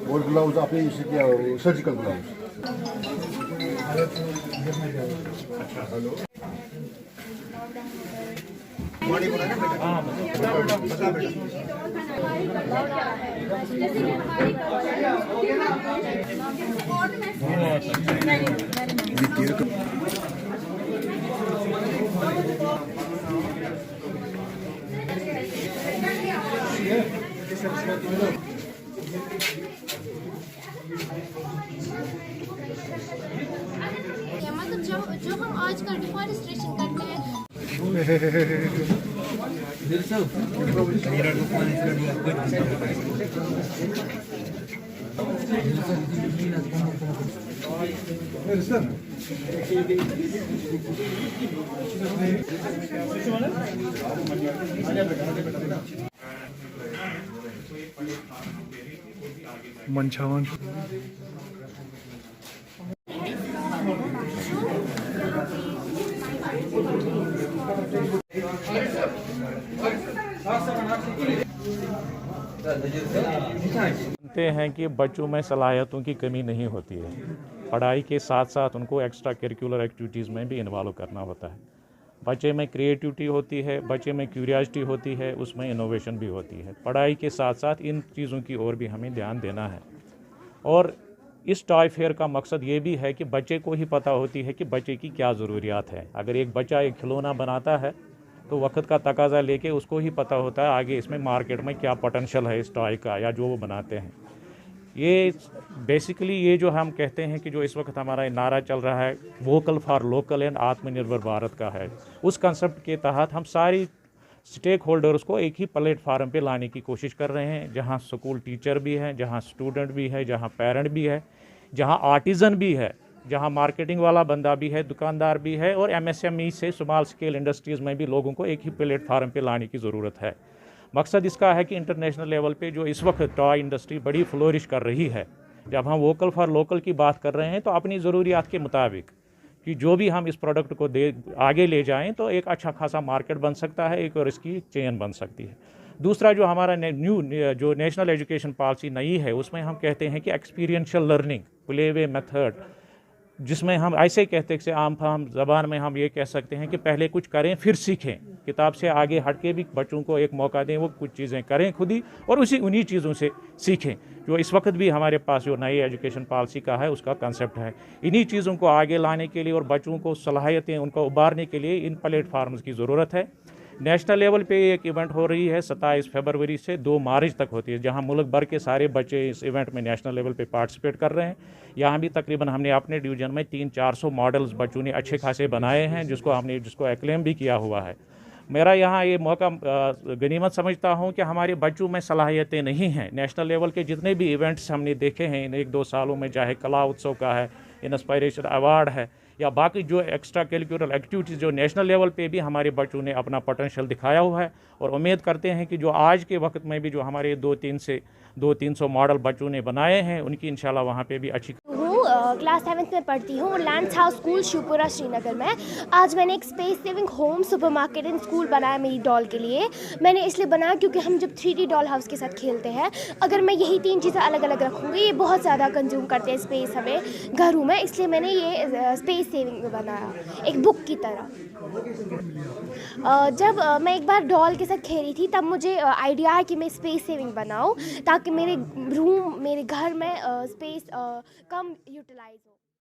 और ग्लव्स आपने यूज किया सर्जिकल ग्लव्स। हेलो मतलब जो हम आजकल डिफॉरेस्टेशन करते हैं। मंचावन जानते हैं कि बच्चों में सलाहियतों की कमी नहीं होती है। पढ़ाई के साथ साथ उनको एक्स्ट्रा करिकुलर एक्टिविटीज़ में भी इन्वॉल्व करना होता है। बच्चे में क्रिएटिविटी होती है, बच्चे में क्यूरियोसिटी होती है, उसमें इनोवेशन भी होती है। पढ़ाई के साथ साथ इन चीज़ों की ओर भी हमें ध्यान देना है। और इस टॉय फेयर का मकसद ये भी है कि बच्चे को ही पता होती है कि बच्चे की क्या ज़रूरियात है। अगर एक बच्चा एक खिलौना बनाता है तो वक्त का तकाजा लेके उसको ही पता होता है आगे इसमें मार्केट में क्या पोटेंशियल है इस टॉय का या जो वो बनाते हैं। ये बेसिकली ये जो हम कहते हैं कि जो इस वक्त हमारा नारा चल रहा है वोकल फॉर लोकल एंड आत्मनिर्भर भारत का है, उस कंसेप्ट के तहत हम सारी स्टेक होल्डर्स को एक ही प्लेटफार्म पे लाने की कोशिश कर रहे हैं, जहां स्कूल टीचर भी हैं, जहां स्टूडेंट भी है, जहां पेरेंट भी है, जहां आर्टिज़न भी है, जहां मार्केटिंग वाला बंदा भी है, दुकानदार भी है, और MSME से स्मॉल स्केल इंडस्ट्रीज़ में भी लोगों को एक ही प्लेटफार्म पे लाने की ज़रूरत है। मकसद इसका है कि इंटरनेशनल लेवल पे जो इस वक्त टॉय इंडस्ट्री बड़ी फ्लोरिश कर रही है, जब हम वोकल फॉर लोकल की बात कर रहे हैं तो अपनी ज़रूरियात के मुताबिक कि जो भी हम इस प्रोडक्ट को आगे ले जाएं तो एक अच्छा खासा मार्केट बन सकता है, एक और इसकी चेन बन सकती है। दूसरा जो हमारा जो नेशनल एजुकेशन पॉलिसी नई है, उसमें हम कहते हैं कि experiential learning play way method, जिसमें हम ऐसे कहते हैं कि आम फाम ज़बान में हम ये कह सकते हैं कि पहले कुछ करें फिर सीखें। किताब से आगे हट के भी बच्चों को एक मौका दें, वो कुछ चीज़ें करें खुद ही और उन्हीं चीज़ों से सीखें। जो इस वक्त भी हमारे पास जो नई एजुकेशन पॉलिसी का है उसका कंसेप्ट है। इन्हीं चीज़ों को आगे लाने के लिए और बच्चों को सलाहियतें उनको उभारने के लिए इन प्लेटफार्म्स की ज़रूरत है। नेशनल लेवल पे एक इवेंट हो रही है 27 फरवरी से 2 मार्च तक होती है, जहां मुल्क भर के सारे बच्चे इस इवेंट में नेशनल लेवल पे पार्टिसिपेट कर रहे हैं। यहां भी तकरीबन हमने अपने डिवीज़न में 300-400 मॉडल्स बच्चों ने अच्छे खासे बनाए हैं, जिसको एक्लेम भी किया हुआ है। मेरा यहाँ ये मौका गनीमत समझता हूँ कि हमारे बच्चों में सलाहियतें नहीं हैं। नेशनल लेवल के जितने भी इवेंट्स हमने देखे हैं इन 1-2 सालों में, चाहे कला उत्सव का है, इंस्पायरेशन अवार्ड है, या बाकी जो एक्स्ट्रा करिकुलर एक्टिविटीज़ जो नेशनल लेवल पे भी हमारे बच्चों ने अपना पोटेंशियल दिखाया हुआ है। और उम्मीद करते हैं कि जो आज के वक्त में भी जो हमारे 200-300 मॉडल बच्चों ने बनाए हैं, उनकी इंशाल्लाह वहाँ पे भी अच्छी क्लास 7th में पढ़ती हूँ, lands house school Shivpura Srinagar में। आज मैंने एक space saving home supermarket and school बनाया मेरी डॉल के लिए। मैंने इसलिए बनाया क्योंकि हम जब 3D डॉल हाउस के साथ खेलते हैं, अगर मैं यही 3 चीज़ें अलग अलग रखूँगी ये बहुत ज़्यादा कंज्यूम करते हैं स्पेस हमें घरों में, इसलिए मैंने ये स्पेस सेविंग में बनाया एक बुक की तरह। जब मैं एक बार डॉल के साथ खेली थी तब मुझे आइडिया है कि मैं स्पेस सेविंग बनाऊँ ताकि मेरे घर में स्पेस कम यूटिलाइज हो।